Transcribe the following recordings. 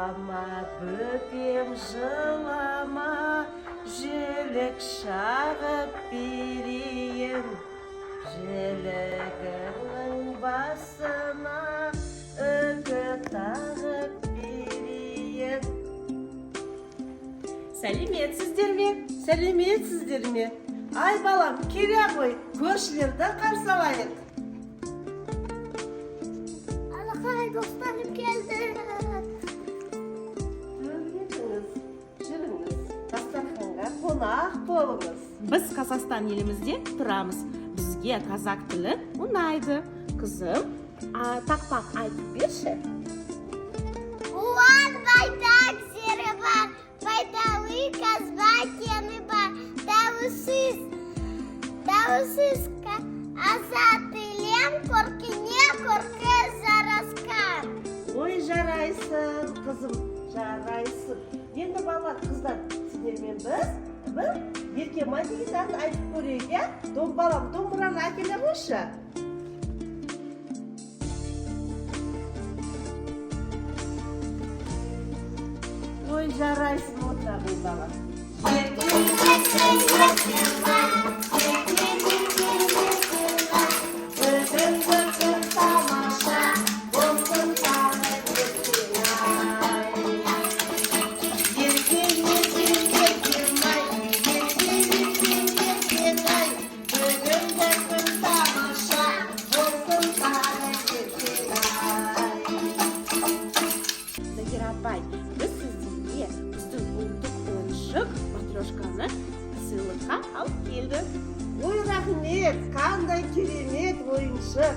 Жылама, бөпем, жылама, жілік шағып берейін. Жілігіңнің басына үкі тағып берейін. Сәлеметсіздер ме? Сәлеметсіздер ме? Ай балам, келе ғой, көршілерді қарсы алайық. Алақай, достарым келді. Жүріңіз, дастарханға қонақ болыңыз. Біз Қазақстан елімізде тұрамыз. Бізге қазақ тілі ұнайды. Қызым, тақпақ айтып берші. Уан байтақ жері бар, байдалы қазба кені бар. Тәуісіз аза тілем, көркіне көркі жарасқан. Ой, жарайсың, қызым, жарайсың. Енді балалар, қыздар, сіздермен біз Еркемай деген әнді айтып көрейік, иә? Балам, домбыраны әкеле қойшы. Ой, жарайсың, отыра ғой балам. Загира апай, біз сіздерге біздің ұлттық ойыншық матрешканы сыйлыққа алып келді. Ой, рахмет, қандай керемет ойыншық.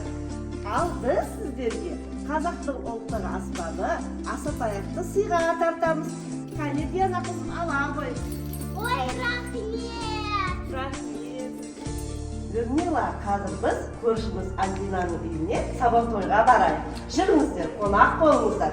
Ал біз сіздерге қазақтың ұлттық аспабы асатаяқты сыйға тартамыз. Кәне Диана қызым, ала ғой. Ой, рахмет. Рахмет. Людмила, қазір біз көршіміз Альбинаның үйіне сабантойға барайық. Жүріңіздер, қонақ болыңыздар.